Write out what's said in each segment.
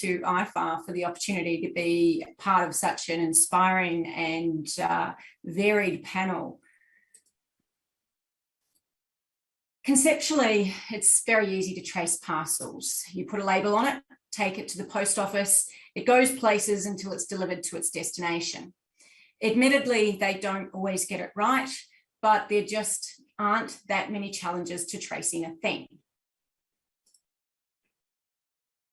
to IFAR for the opportunity to be part of such an inspiring and varied panel. Conceptually, it's very easy to trace parcels. You put a label on it, take it to the post office, it goes places until it's delivered to its destination. Admittedly, they don't always get it right, but there just aren't that many challenges to tracing a thing.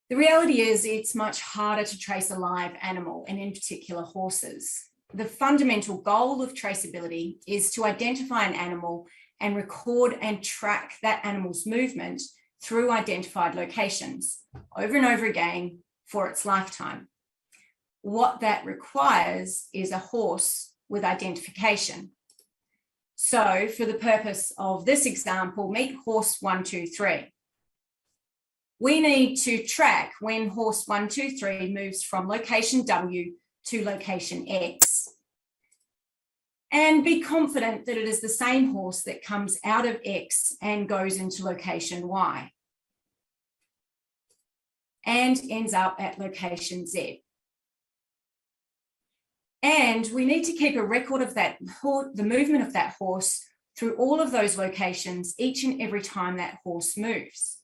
The reality is it's much harder to trace a live animal, and in particular horses. The fundamental goal of traceability is to identify an animal and record and track that animal's movement through identified locations over and over again for its lifetime. What that requires is a horse with identification. So for the purpose of this example, meet horse 123. We need to track when horse 123 moves from location W to location X, and be confident that it is the same horse that comes out of X and goes into location Y and ends up at location Z. And we need to keep a record of that, the movement of that horse through all of those locations each and every time that horse moves.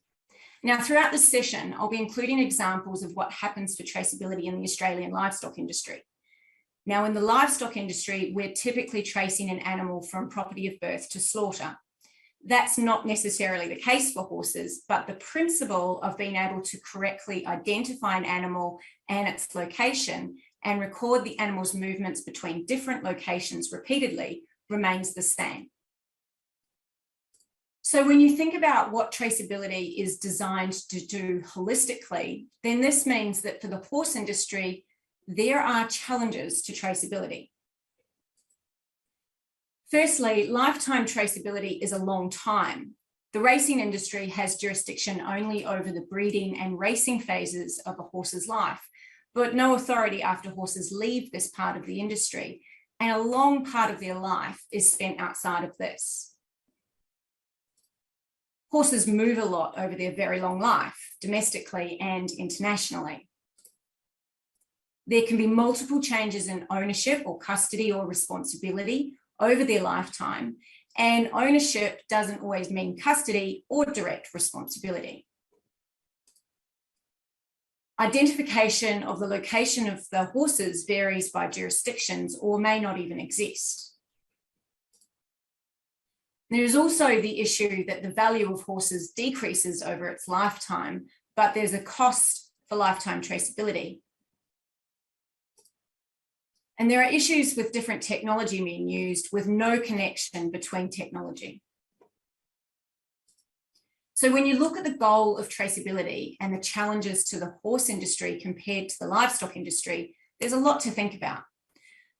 Now, throughout this session, I'll be including examples of what happens for traceability in the Australian livestock industry. Now, in the livestock industry, we're typically tracing an animal from property of birth to slaughter. That's not necessarily the case for horses, but the principle of being able to correctly identify an animal and its location and record the animal's movements between different locations repeatedly remains the same. So when you think about what traceability is designed to do holistically, then this means that for the horse industry, there are challenges to traceability. Firstly, lifetime traceability is a long time. The racing industry has jurisdiction only over the breeding and racing phases of a horse's life, but no authority after horses leave this part of the industry, and a long part of their life is spent outside of this. Horses move a lot over their very long life, domestically and internationally. There can be multiple changes in ownership or custody or responsibility over their lifetime, and ownership doesn't always mean custody or direct responsibility. Identification of the location of the horses varies by jurisdictions or may not even exist. There is also the issue that the value of horses decreases over its lifetime, but there's a cost for lifetime traceability. And there are issues with different technology being used with no connection between technology. So when you look at the goal of traceability and the challenges to the horse industry compared to the livestock industry, there's a lot to think about.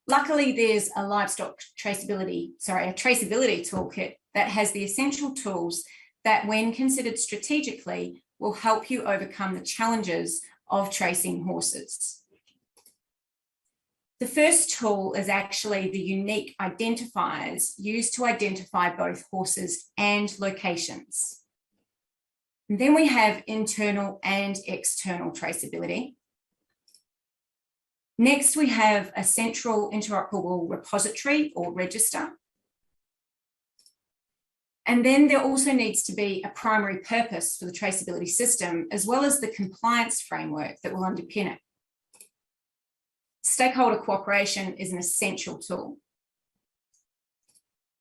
Luckily, there's a traceability toolkit that has the essential tools that, when considered strategically, will help you overcome the challenges of tracing horses. The first tool is actually the unique identifiers used to identify both horses and locations. And then we have internal and external traceability. Next, we have a central interoperable repository or register. And then there also needs to be a primary purpose for the traceability system, as well as the compliance framework that will underpin it. Stakeholder cooperation is an essential tool.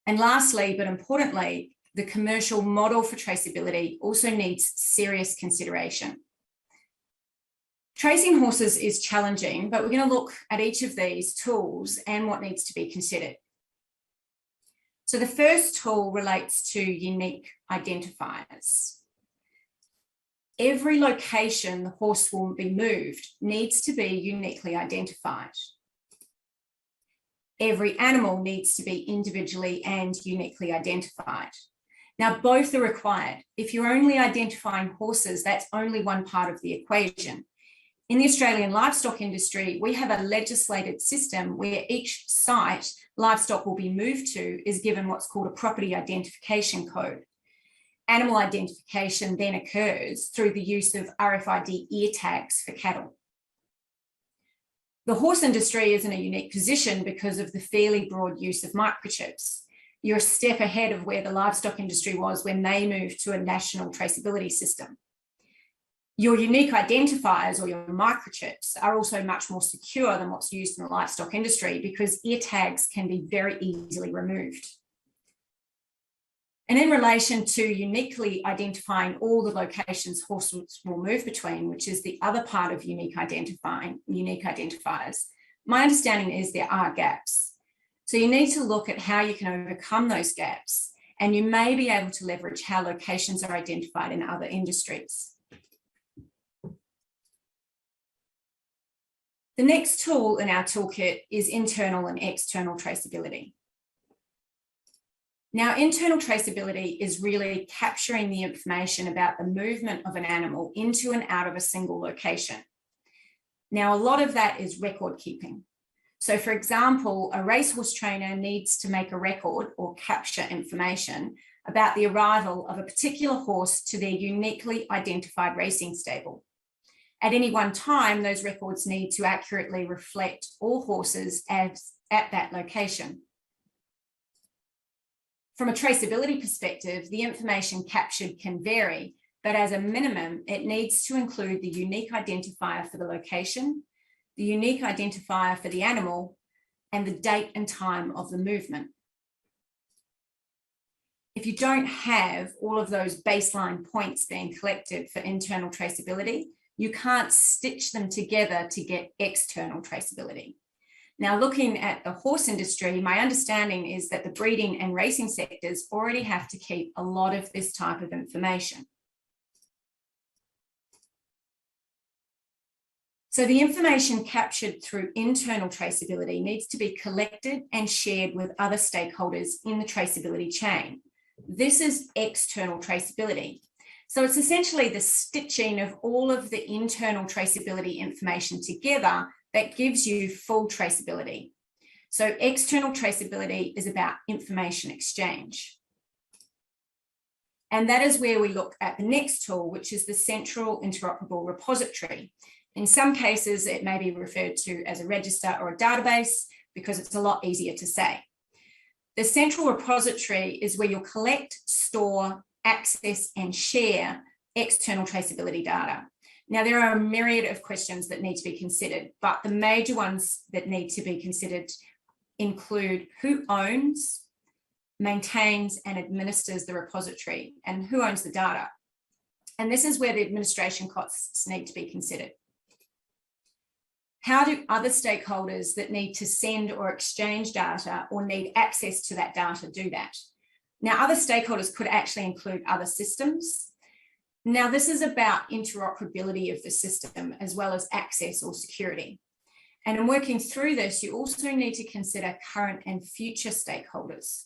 And lastly, but importantly, the commercial model for traceability also needs serious consideration. Tracing horses is challenging, but we're going to look at each of these tools and what needs to be considered. So the first tool relates to unique identifiers. Every location the horse will be moved needs to be uniquely identified. Every animal needs to be individually and uniquely identified. Now, both are required. If you're only identifying horses, that's only one part of the equation. In the Australian livestock industry, we have a legislated system where each site livestock will be moved to is given what's called a property identification code. animal identification then occurs through the use of RFID ear tags for cattle. The horse industry is in a unique position because of the fairly broad use of microchips. You're a step ahead of where the livestock industry was when they moved to a national traceability system. Your unique identifiers, or your microchips, are also much more secure than what's used in the livestock industry because ear tags can be very easily removed. And in relation to uniquely identifying all the locations horses will move between, which is the other part of unique identifiers, my understanding is there are gaps. So you need to look at how you can overcome those gaps, and you may be able to leverage how locations are identified in other industries. The next tool in our toolkit is internal and external traceability. Now, internal traceability is really capturing the information about the movement of an animal into and out of a single location. Now, a lot of that is record keeping. So, for example, a racehorse trainer needs to make a record or capture information about the arrival of a particular horse to their uniquely identified racing stable. At any one time, those records need to accurately reflect all horses at that location. From a traceability perspective, the information captured can vary, but as a minimum, it needs to include the unique identifier for the location, the unique identifier for the animal, and the date and time of the movement. If you don't have all of those baseline points being collected for internal traceability, you can't stitch them together to get external traceability. Now, looking at the horse industry, my understanding is that the breeding and racing sectors already have to keep a lot of this type of information. So the information captured through internal traceability needs to be collected and shared with other stakeholders in the traceability chain. This is external traceability. So it's essentially the stitching of all of the internal traceability information together that gives you full traceability. So external traceability is about information exchange. And that is where we look at the next tool, which is the central interoperable repository. In some cases, it may be referred to as a register or a database because it's a lot easier to say. The central repository is where you'll collect, store, access, and share external traceability data. Now, there are a myriad of questions that need to be considered, but the major ones that need to be considered include who owns, maintains, and administers the repository, and who owns the data. And this is where the administration costs need to be considered. How do other stakeholders that need to send or exchange data or need access to that data do that? Now, other stakeholders could actually include other systems. Now, this is about interoperability of the system as well as access or security. And in working through this, you also need to consider current and future stakeholders.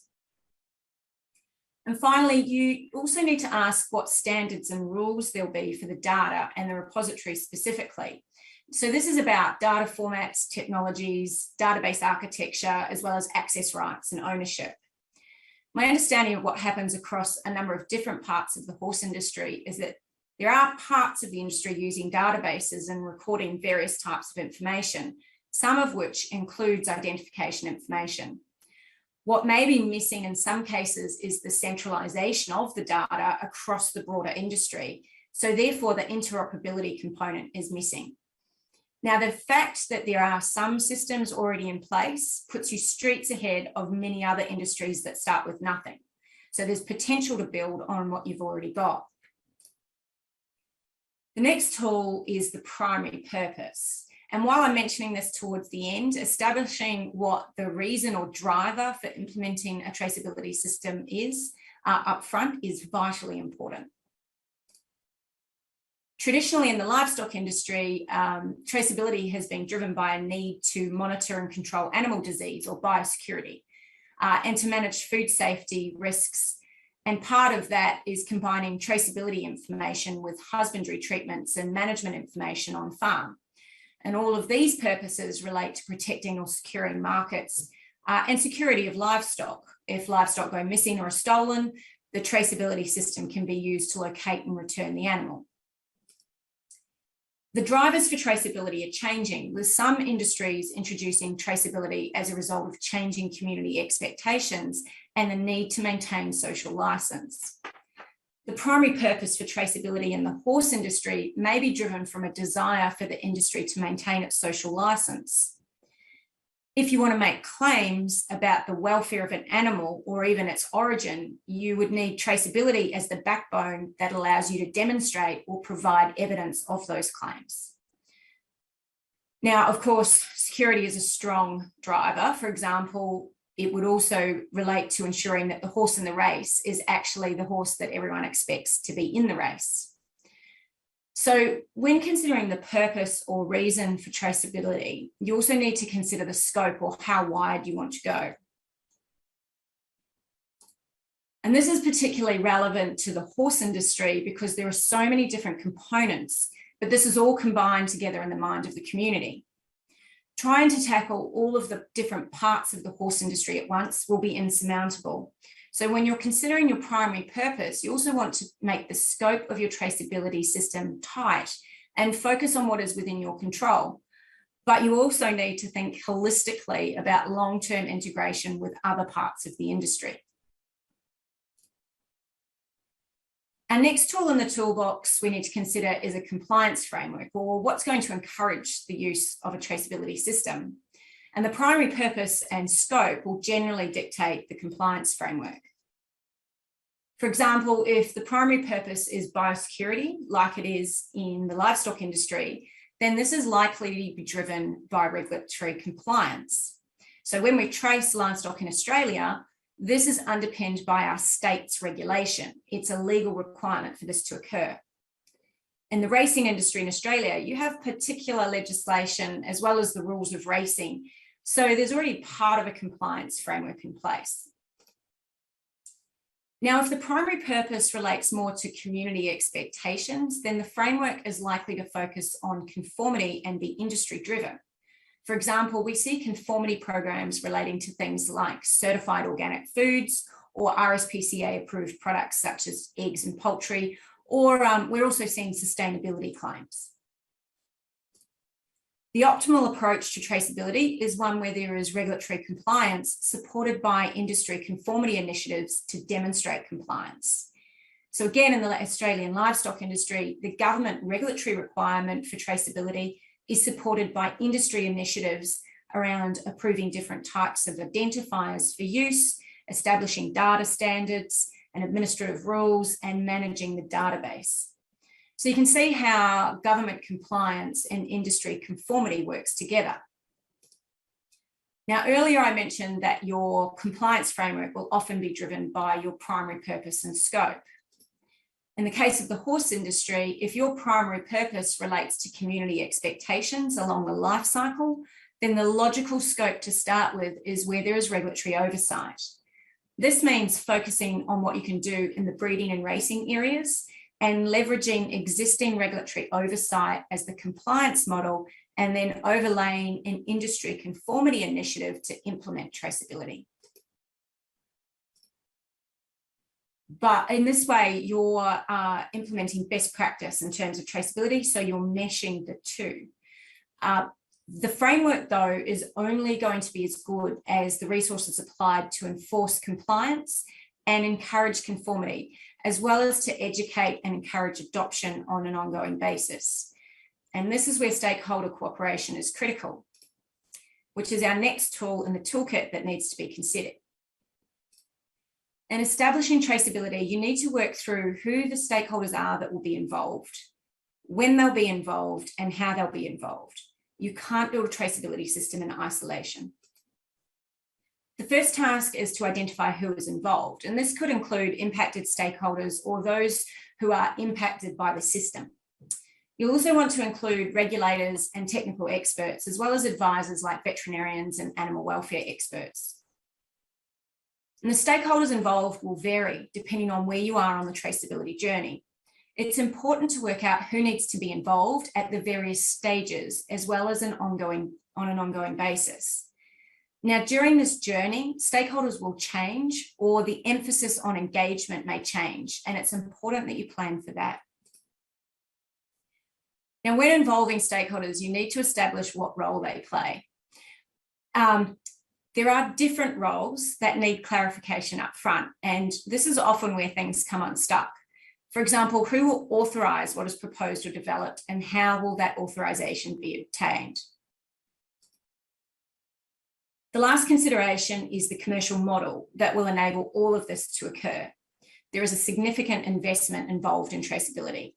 And finally, you also need to ask what standards and rules there'll be for the data and the repository specifically. So this is about data formats, technologies, database architecture, as well as access rights and ownership. My understanding of what happens across a number of different parts of the horse industry is that there are parts of the industry using databases and recording various types of information, some of which includes identification information. What may be missing in some cases is the centralization of the data across the broader industry. So therefore, the interoperability component is missing. Now, the fact that there are some systems already in place puts you streets ahead of many other industries that start with nothing. So there's potential to build on what you've already got. The next tool is the primary purpose. And while I'm mentioning this towards the end, establishing what the reason or driver for implementing a traceability system is upfront is vitally important. Traditionally in the livestock industry, traceability has been driven by a need to monitor and control animal disease or biosecurity and to manage food safety risks. And part of that is combining traceability information with husbandry treatments and management information on farm. And all of these purposes relate to protecting or securing markets and security of livestock. If livestock go missing or are stolen, the traceability system can be used to locate and return the animal. The drivers for traceability are changing, with some industries introducing traceability as a result of changing community expectations and the need to maintain social license. The primary purpose for traceability in the horse industry may be driven from a desire for the industry to maintain its social license. If you want to make claims about the welfare of an animal or even its origin, you would need traceability as the backbone that allows you to demonstrate or provide evidence of those claims. Now, of course, security is a strong driver. For example, it would also relate to ensuring that the horse in the race is actually the horse that everyone expects to be in the race. So when considering the purpose or reason for traceability, you also need to consider the scope or how wide you want to go. And this is particularly relevant to the horse industry because there are so many different components, but this is all combined together in the mind of the community. Trying to tackle all of the different parts of the horse industry at once will be insurmountable. So when you're considering your primary purpose, you also want to make the scope of your traceability system tight and focus on what is within your control. But you also need to think holistically about long-term integration with other parts of the industry. Our next tool in the toolbox we need to consider is a compliance framework, or what's going to encourage the use of a traceability system. And the primary purpose and scope will generally dictate the compliance framework. For example, if the primary purpose is biosecurity, like it is in the livestock industry, then this is likely to be driven by regulatory compliance. So when we trace livestock in Australia, this is underpinned by our state's regulation. It's a legal requirement for this to occur. In the racing industry in Australia, you have particular legislation as well as the rules of racing. So there's already part of a compliance framework in place. Now, if the primary purpose relates more to community expectations, then the framework is likely to focus on conformity and be industry driven. For example, we see conformity programs relating to things like certified organic foods or RSPCA approved products such as eggs and poultry, or we're also seeing sustainability claims. The optimal approach to traceability is one where there is regulatory compliance supported by industry conformity initiatives to demonstrate compliance. So again, in the Australian livestock industry, the government regulatory requirement for traceability is supported by industry initiatives around approving different types of identifiers for use, establishing data standards and administrative rules, and managing the database. So you can see how government compliance and industry conformity works together. Now, earlier I mentioned that your compliance framework will often be driven by your primary purpose and scope. In the case of the horse industry, if your primary purpose relates to community expectations along the life cycle, then the logical scope to start with is where there is regulatory oversight. This means focusing on what you can do in the breeding and racing areas and leveraging existing regulatory oversight as the compliance model, and then overlaying an industry conformity initiative to implement traceability. But in this way, you're implementing best practice in terms of traceability, so you're meshing the two. The framework, though, is only going to be as good as the resources applied to enforce compliance and encourage conformity, as well as to educate and encourage adoption on an ongoing basis. And this is where stakeholder cooperation is critical, which is our next tool in the toolkit that needs to be considered. In establishing traceability, you need to work through who the stakeholders are that will be involved, when they'll be involved, and how they'll be involved. You can't build a traceability system in isolation. The first task is to identify who is involved, and this could include impacted stakeholders or those who are impacted by the system. You'll also want to include regulators and technical experts, as well as advisors like veterinarians and animal welfare experts. And the stakeholders involved will vary depending on where you are on the traceability journey. It's important to work out who needs to be involved at the various stages, as well as on an ongoing basis. Now, during this journey, stakeholders will change, or the emphasis on engagement may change, and it's important that you plan for that. Now, when involving stakeholders, you need to establish what role they play. There are different roles that need clarification up front, and this is often where things come unstuck. For example, who will authorise what is proposed or developed, and how will that authorisation be obtained? The last consideration is the commercial model that will enable all of this to occur. There is a significant investment involved in traceability.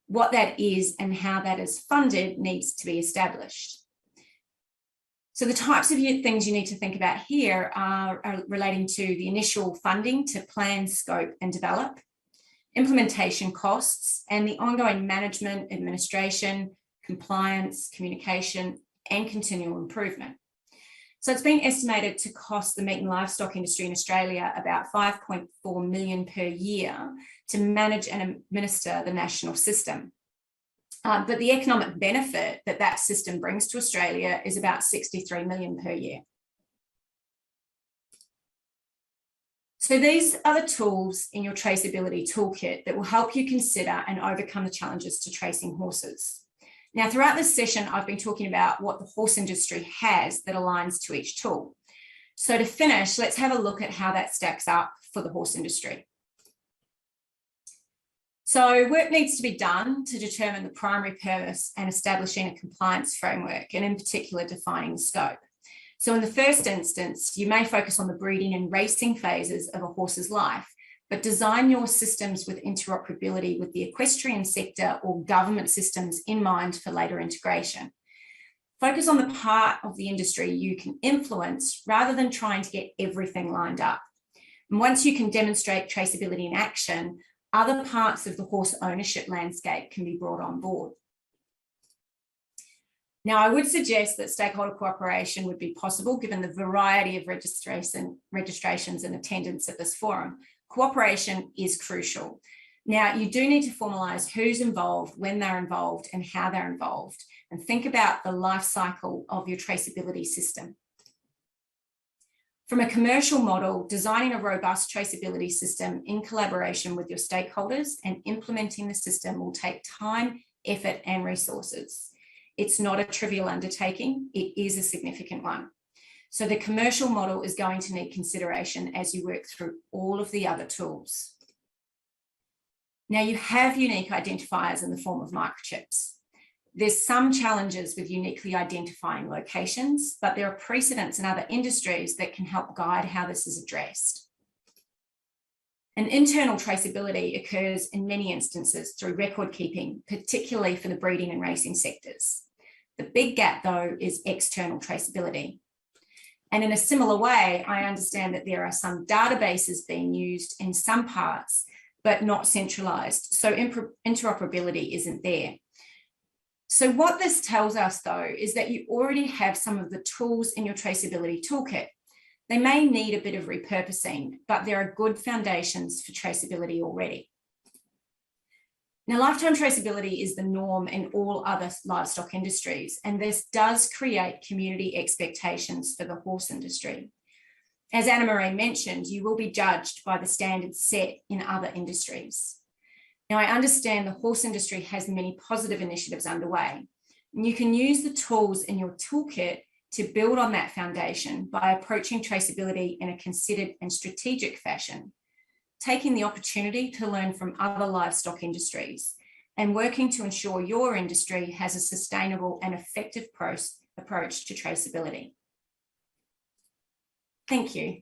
What that is and how that is funded needs to be established. So the types of things you need to think about here are relating to the initial funding to plan, scope, and develop, implementation costs, and the ongoing management, administration, compliance, communication, and continual improvement. So it's been estimated to cost the meat and livestock industry in Australia about $5.4 million per year to manage and administer the national system. But the economic benefit that that system brings to Australia is about $63 million per year. So these are the tools in your traceability toolkit that will help you consider and overcome the challenges to tracing horses. Now, throughout this session, I've been talking about what the horse industry has that aligns to each tool. So to finish, let's have a look at how that stacks up for the horse industry. So work needs to be done to determine the primary purpose and establishing a compliance framework, and in particular defining the scope. So in the first instance, you may focus on the breeding and racing phases of a horse's life, but design your systems with interoperability with the equestrian sector or government systems in mind for later integration. Focus on the part of the industry you can influence rather than trying to get everything lined up. And once you can demonstrate traceability in action, other parts of the horse ownership landscape can be brought on board. Now, I would suggest that stakeholder cooperation would be possible given the variety of registrations and attendance at this forum. Cooperation is crucial. Now, you do need to formalise who's involved, when they're involved, and how they're involved, and think about the life cycle of your traceability system. From a commercial model, designing a robust traceability system in collaboration with your stakeholders and implementing the system will take time, effort, and resources. It's not a trivial undertaking, it is a significant one. So the commercial model is going to need consideration as you work through all of the other tools. Now, you have unique identifiers in the form of microchips. There's some challenges with uniquely identifying locations, but there are precedents in other industries that can help guide how this is addressed. And internal traceability occurs in many instances through record keeping, particularly for the breeding and racing sectors. The big gap, though, is external traceability. And in a similar way, I understand that there are some databases being used in some parts, but not centralized. So interoperability isn't there. So what this tells us, though, is that you already have some of the tools in your traceability toolkit. They may need a bit of repurposing, but there are good foundations for traceability already. Now, lifetime traceability is the norm in all other livestock industries, and this does create community expectations for the horse industry. As Anna-Marie mentioned, you will be judged by the standards set in other industries. Now, I understand the horse industry has many positive initiatives underway, and you can use the tools in your toolkit to build on that foundation by approaching traceability in a considered and strategic fashion, taking the opportunity to learn from other livestock industries and working to ensure your industry has a sustainable and effective approach to traceability. Thank you.